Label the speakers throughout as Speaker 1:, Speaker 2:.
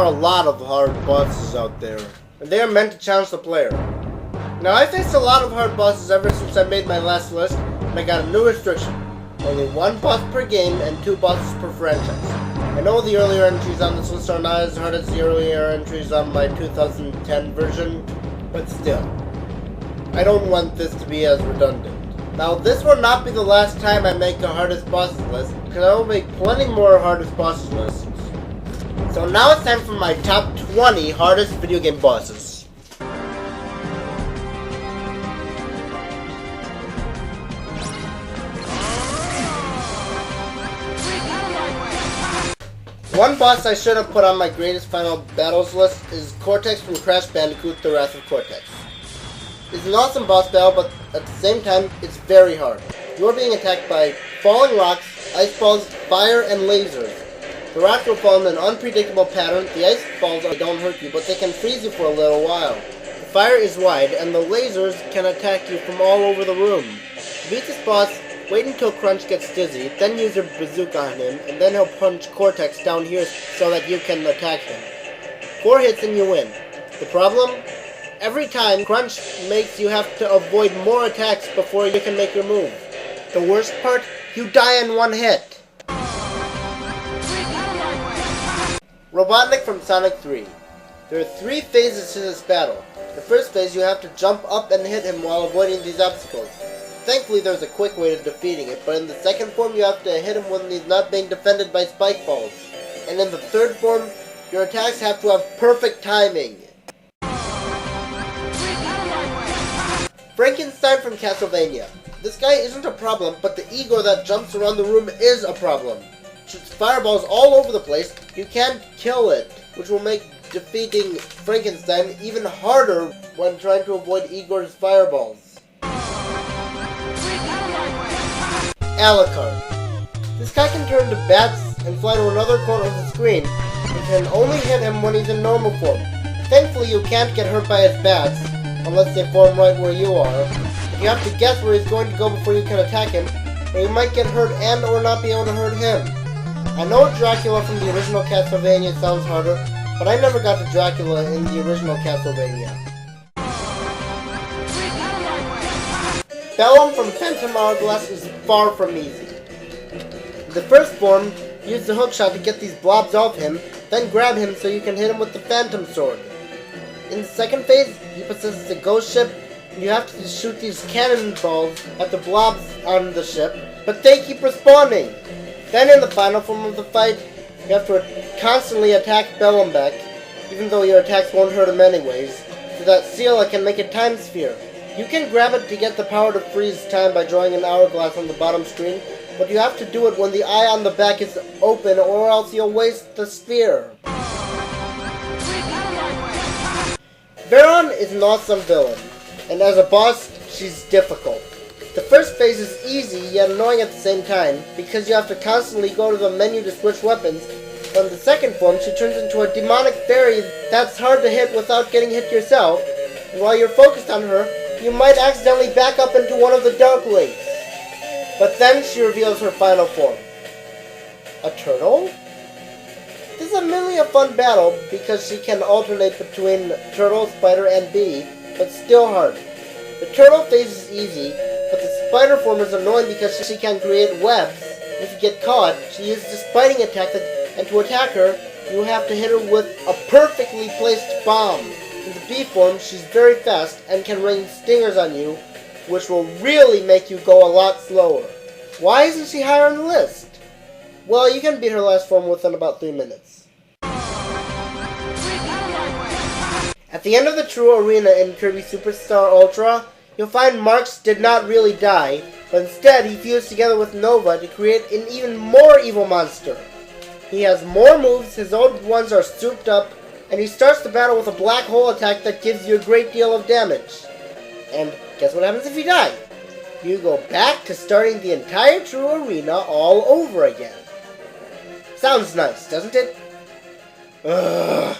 Speaker 1: are a lot of hard bosses out there, and they are meant to challenge the player. Now, I faced a lot of hard bosses ever since I made my last list, and I got a new restriction. Only one boss per game and 2 bosses per franchise. I know the earlier entries on this list are not as hard as the earlier entries on my 2010 version, but still, I don't want this to be as redundant. Now, this will not be the last time I make a hardest bosses list, because I will make plenty more hardest bosses lists. So now it's time for my top 20 hardest video game bosses. One boss I should have put on my greatest final battles list is Cortex from Crash Bandicoot: The Wrath of Cortex. It's an awesome boss battle, but at the same time, it's very hard. You are being attacked by falling rocks, ice balls, fire, and lasers. The rocks will fall in an unpredictable pattern. The ice balls don't hurt you, but they can freeze you for a little while. The fire is wide, and the lasers can attack you from all over the room. To beat this boss, wait until Crunch gets dizzy, then use your bazooka on him, and then he'll punch Cortex down here so that you can attack him. 4 hits and you win. The problem? Every time, Crunch makes you have to avoid more attacks before you can make your move. The worst part? You die in 1 hit. Robotnik from Sonic 3. There are 3 phases to this battle. The first phase, you have to jump up and hit him while avoiding these obstacles. Thankfully, there's a quick way to defeating it, but in the second form, you have to hit him when he's not being defended by spike balls. And in the third form, your attacks have to have perfect timing. Frankenstein from Castlevania. This guy isn't a problem, but the Igor that jumps around the room is a problem. Shoots fireballs all over the place. You can't kill it, which will make defeating Frankenstein even harder when trying to avoid Igor's fireballs. Alucard. This guy can turn to bats and fly to another corner of the screen. You can only hit him when he's in normal form. Thankfully, you can't get hurt by his bats, unless they form right where you are. But you have to guess where he's going to go before you can attack him, or you might get hurt and or not be able to hurt him. I know Dracula from the original Castlevania sounds harder, but I never got to Dracula in the original Castlevania. Bellum from Phantom Hourglass is far from easy. In the first form, use the hookshot to get these blobs off him, then grab him so you can hit him with the Phantom Sword. In the second phase, he possesses a ghost ship, and you have to shoot these cannonballs at the blobs on the ship, but they keep respawning. Then in the final form of the fight, you have to constantly attack Bellumbeck, even though your attacks won't hurt him anyways, so that Sela can make a time sphere. You can grab it to get the power to freeze time by drawing an hourglass on the bottom screen, but you have to do it when the eye on the back is open or else you'll waste the sphere. Veron is an awesome villain, and as a boss, she's difficult. The first phase is easy, yet annoying at the same time, because you have to constantly go to the menu to switch weapons, but in the second form, she turns into a demonic fairy that's hard to hit without getting hit yourself, and while you're focused on her, you might accidentally back up into one of the Dark Links. But then she reveals her final form. A turtle? This is mainly a fun battle, because she can alternate between turtle, spider, and bee, but still hard. The turtle phase is easy, but the spider form is annoying because she can create webs. If you get caught, she uses a spiting attack, and to attack her, you have to hit her with a perfectly placed bomb. In the bee form, she's very fast and can rain stingers on you, which will really make you go a lot slower. Why isn't she higher on the list? Well, you can beat her last form within about 3 minutes. At the end of the true arena in Kirby Superstar Ultra, you'll find Marx did not really die, but instead he fused together with Nova to create an even more evil monster. He has more moves, his old ones are souped up, and he starts the battle with a black hole attack that gives you a great deal of damage. And guess what happens if you die? You go back to starting the entire true arena all over again. Sounds nice, doesn't it? Ugh.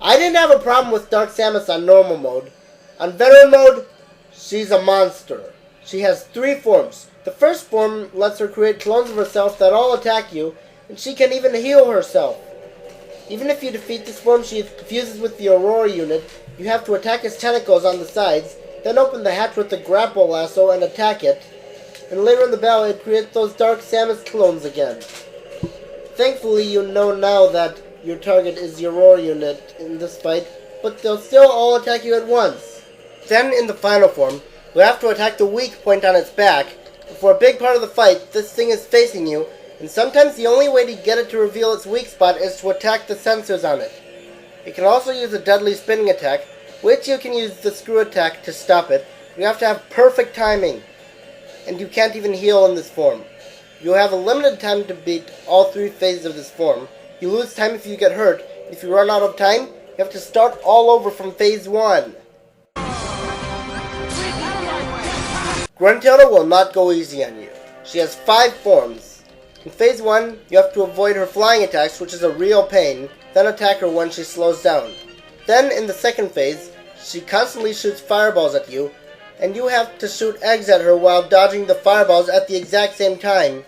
Speaker 1: I didn't have a problem with Dark Samus on normal mode. On veteran mode, she's a monster. She has 3 forms. The first form lets her create clones of herself that all attack you, and she can even heal herself. Even if you defeat this form, she fuses with the Aurora unit. You have to attack his tentacles on the sides, then open the hatch with the grapple lasso and attack it. And later in the battle, it creates those Dark Samus clones again. Thankfully, you know now that your target is the Aurora unit in this fight, but they'll still all attack you at once. Then, in the final form, you have to attack the weak point on its back. For a big part of the fight, this thing is facing you, and sometimes the only way to get it to reveal its weak spot is to attack the sensors on it. It can also use a deadly spinning attack, which you can use the screw attack to stop it. You have to have perfect timing, and you can't even heal in this form. You have a limited time to beat all 3 phases of this form. You lose time if you get hurt. If you run out of time, you have to start all over from phase 1. Gruntilda will not go easy on you. She has 5 forms. In phase 1, you have to avoid her flying attacks, which is a real pain, then attack her when she slows down. Then, in the second phase, she constantly shoots fireballs at you, and you have to shoot eggs at her while dodging the fireballs at the exact same time.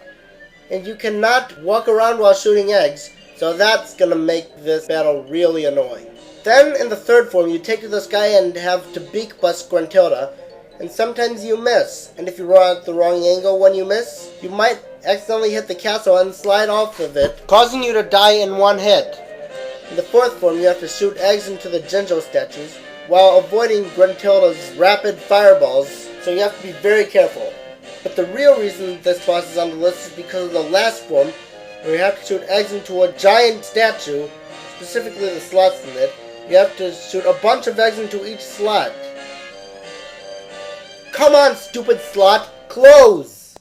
Speaker 1: And you cannot walk around while shooting eggs, so that's gonna make this battle really annoying. Then, in the third form, you take to the sky and have to beak bust Gruntilda, and sometimes you miss. And if you run at the wrong angle when you miss, you might accidentally hit the castle and slide off of it, causing you to die in one hit. In the fourth form, you have to shoot eggs into the Jinjo statues, while avoiding Gruntilda's rapid fireballs, so you have to be very careful. But the real reason this boss is on the list is because of the last form, where you have to shoot eggs into a giant statue, specifically the slots in it. You have to shoot a bunch of eggs into each slot. Come on, stupid slot! Close!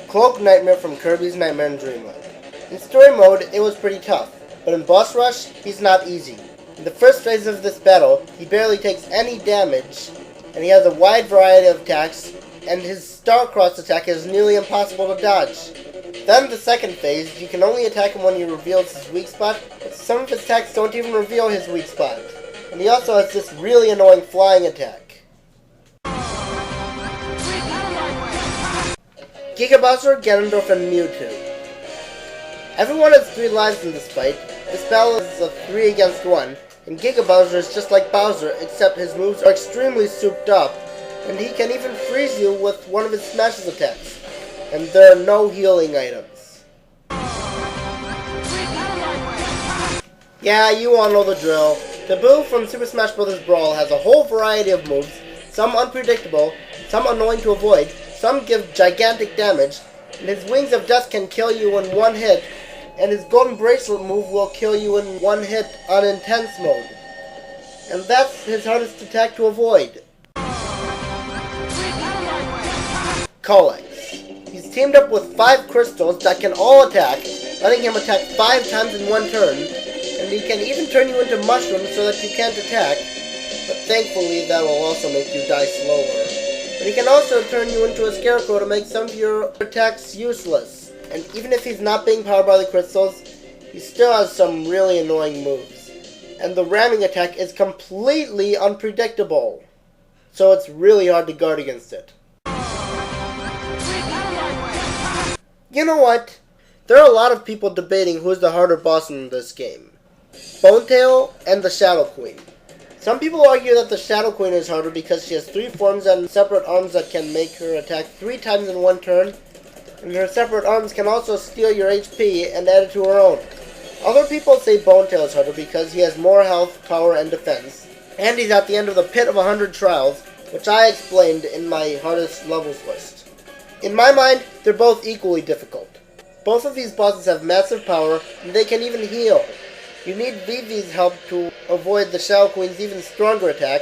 Speaker 1: Cloak Nightmare from Kirby's Nightmare in Dreamland. In story mode, it was pretty tough, but in boss rush, he's not easy. In the first phase of this battle, he barely takes any damage, and he has a wide variety of attacks, and his Star-Cross attack is nearly impossible to dodge. Then the second phase, you can only attack him when he reveals his weak spot, but some of his attacks don't even reveal his weak spot. And he also has this really annoying flying attack. Giga Bowser, Ganondorf, and Mewtwo. Everyone has 3 lives in this fight. This battle is a 3 against 1, and Giga Bowser is just like Bowser, except his moves are extremely souped up, and he can even freeze you with one of his Smashes attacks. And there are no healing items. Yeah, you all know the drill. Tabuu from Super Smash Bros. Brawl has a whole variety of moves, some unpredictable, some annoying to avoid, some give gigantic damage, and his Wings of Death can kill you in one hit, and his Golden Bracelet move will kill you in one hit on Intense mode. And that's his hardest attack to avoid. Culex. He's teamed up with 5 crystals that can all attack, letting him attack 5 times in one turn, and he can even turn you into mushrooms so that you can't attack, but thankfully that will also make you die slower. But he can also turn you into a scarecrow to make some of your attacks useless. And even if he's not being powered by the crystals, he still has some really annoying moves. And the ramming attack is completely unpredictable, so it's really hard to guard against it. You know what? There are a lot of people debating who's the harder boss in this game. Bonetail and the Shadow Queen. Some people argue that the Shadow Queen is harder because she has 3 forms and separate arms that can make her attack 3 times in one turn, and her separate arms can also steal your HP and add it to her own. Other people say Bonetail is harder because he has more health, power, and defense, and he's at the end of the Pit of 100 Trials, which I explained in my hardest levels list. In my mind, they're both equally difficult. Both of these bosses have massive power, and they can even heal. You need Vivi's help to avoid the Shadow Queen's even stronger attack,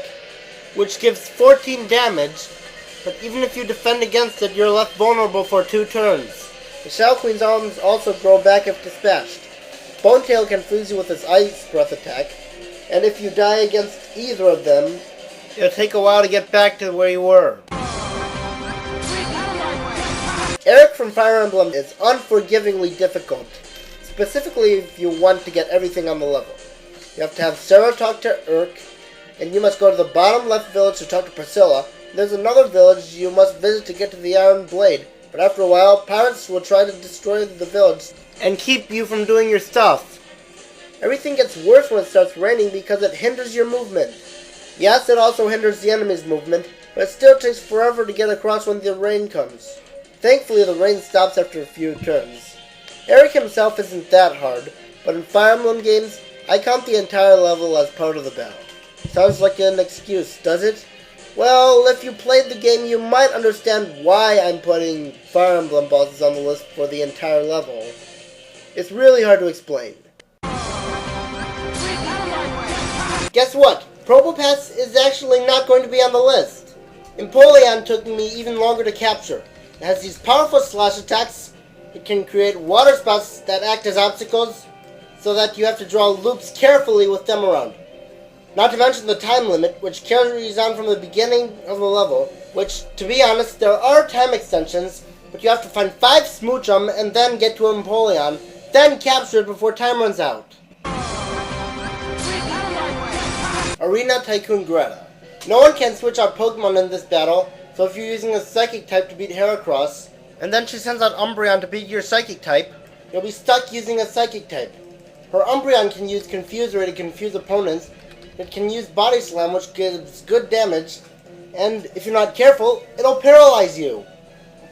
Speaker 1: which gives 14 damage, but even if you defend against it, you're left vulnerable for 2 turns. The Shadow Queen's arms also grow back if dispatched. Bonetail can freeze you with his Ice Breath attack, and if you die against either of them, it'll take a while to get back to where you were. Eric from Fire Emblem is unforgivingly difficult, specifically if you want to get everything on the level. You have to have Sarah talk to Urk, and you must go to the bottom left village to talk to Priscilla. There's another village you must visit to get to the Iron Blade, But after a while, pirates will try to destroy the village and keep you from doing your stuff. Everything gets worse when it starts raining because it hinders your movement. Yes, it also hinders the enemy's movement, but it still takes forever to get across when the rain comes. Thankfully, the rain stops after a few turns. Eric himself isn't that hard, but in Fire Emblem games, I count the entire level as part of the battle. Sounds like an excuse, does it? Well, if you played the game, you might understand why I'm putting Fire Emblem bosses on the list for the entire level. It's really hard to explain. Guess what? Probopass is actually not going to be on the list. Empoleon took me even longer to capture. It has these powerful slash attacks. It can create water spouts that act as obstacles, so that you have to draw loops carefully with them around. Not to mention the time limit, which carries on from the beginning of the level, which, to be honest, there are time extensions, but you have to find 5 Smoochum and then get to Empoleon, then capture it before time runs out. Arena Tycoon Greta. No one can switch out Pokemon in this battle, so if you're using a Psychic type to beat Heracross, and then she sends out Umbreon to beat your Psychic type, you'll be stuck using a Psychic type. Her Umbreon can use Confuse Ray to confuse opponents, it can use Body Slam, which gives good damage, and if you're not careful, it'll paralyze you.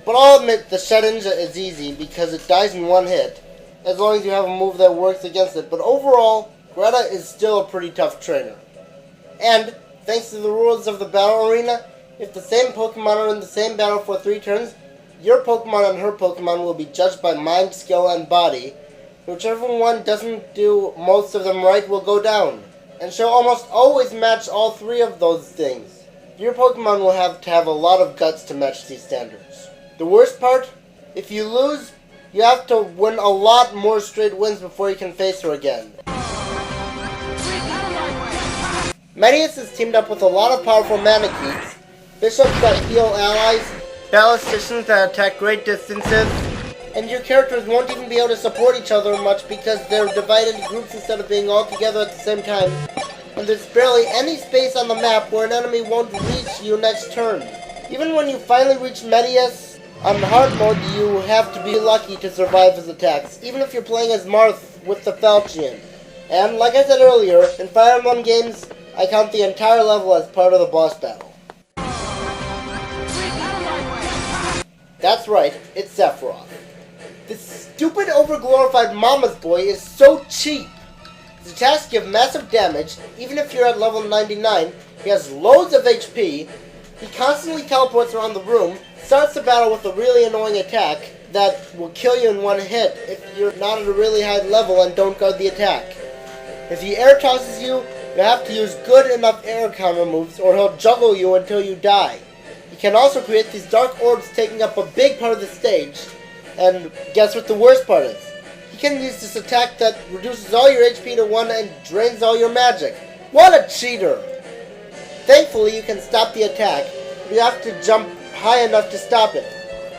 Speaker 1: But I'll admit the Shedinja is easy because it dies in one hit, as long as you have a move that works against it, but overall, Greta is still a pretty tough trainer. And, thanks to the rules of the battle arena, if the same Pokemon are in the same battle for 3 turns, your Pokemon and her Pokemon will be judged by mind, skill, and body. Whichever one doesn't do most of them right will go down, and she'll almost always match all 3 of those things. Your Pokemon will have to have a lot of guts to match these standards. The worst part? If you lose, you have to win a lot more straight wins before you can face her again. Medius is teamed up with a lot of powerful Manakins, Bishops that heal allies, Ballisticians that attack great distances, and your characters won't even be able to support each other much because they're divided into groups instead of being all together at the same time, and there's barely any space on the map where an enemy won't reach you next turn. Even when you finally reach Medius, on hard mode you have to be lucky to survive his attacks, even if you're playing as Marth with the Falchion. And like I said earlier, in Fire Emblem games, I count the entire level as part of the boss battle. That's right, it's Sephiroth. This stupid overglorified mama's boy is so cheap. His attacks give massive damage, even if you're at level 99, he has loads of HP, he constantly teleports around the room, starts the battle with a really annoying attack that will kill you in one hit if you're not at a really high level and don't guard the attack. If he air tosses you, you have to use good enough air counter moves or he'll juggle you until you die. He can also create these dark orbs taking up a big part of the stage, and guess what the worst part is? He can use this attack that reduces all your HP to 1 and drains all your magic. What a cheater! Thankfully you can stop the attack, but you have to jump high enough to stop it.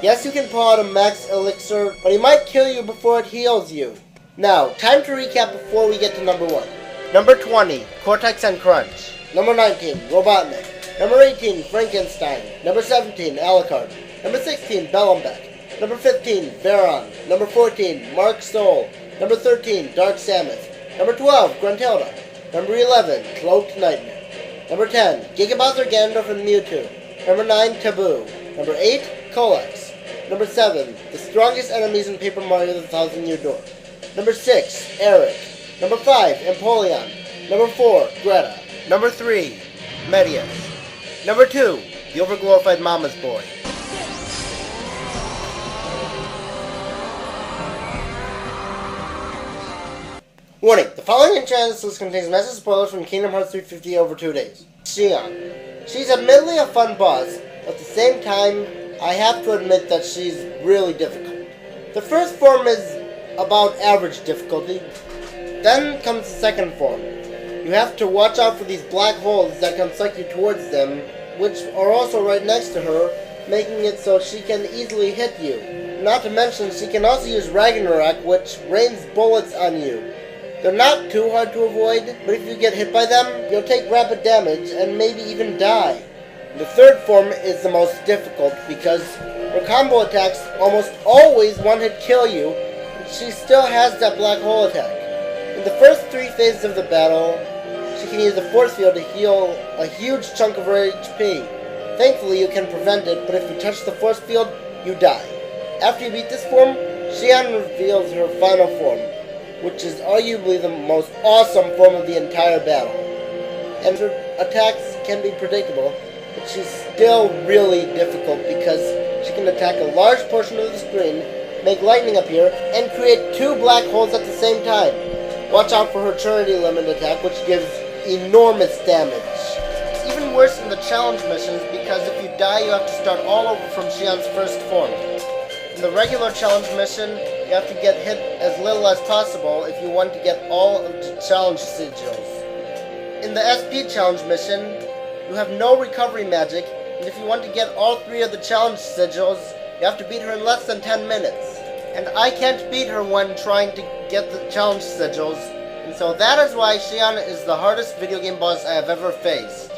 Speaker 1: Yes, you can pull out a max elixir, but he might kill you before it heals you. Now, time to recap before we get to number 1. Number 20, Cortex and Crunch. Number 19, Robotnik. Number 18, Frankenstein. Number 17, Alucard. Number 16, Bellumbeck. Number 15, Baron. Number 14, Marx Soul. Number 13, Dark Samus. Number 12, Gruntilda. Number 11, Cloaked Nightmare. Number 10, Giga Bowser, Ganondorf, and Mewtwo. Number 9, Tabuu. Number 8, Culex. Number 7, the strongest enemies in Paper Mario the Thousand Year Door. Number 6, Eric. Number 5, Empoleon. Number 4, Greta. Number 3, Medius. Number 2, the overglorified Mama's Boy. Warning, the following enchantress list contains massive spoilers from Kingdom Hearts 350 over 2 days. Xion. She's admittedly a fun boss, but at the same time, I have to admit that she's really difficult. The first form is about average difficulty. Then comes the second form. You have to watch out for these black holes that can suck you towards them, which are also right next to her, making it so she can easily hit you. Not to mention, she can also use Ragnarok, which rains bullets on you. They're not too hard to avoid, but if you get hit by them, you'll take rapid damage and maybe even die. The third form is the most difficult because her combo attacks almost always one-hit kill you, and she still has that black hole attack. In the first 3 phases of the battle, she can use the force field to heal a huge chunk of her HP. Thankfully, you can prevent it, but if you touch the force field, you die. After you beat this form, Xian reveals her final form, which is arguably the most awesome form of the entire battle. And her attacks can be predictable, but she's still really difficult because she can attack a large portion of the screen, make lightning appear, and create 2 black holes at the same time. Watch out for her Trinity Limit attack, which gives enormous damage. It's even worse in the challenge missions because if you die, you have to start all over from Xian's first form. In the regular challenge mission, you have to get hit as little as possible if you want to get all of the challenge sigils. In the SP challenge mission, you have no recovery magic, and if you want to get all 3 of the challenge sigils, you have to beat her in less than 10 minutes. And I can't beat her when trying to get the challenge sigils, and so that is why Xian is the hardest video game boss I have ever faced.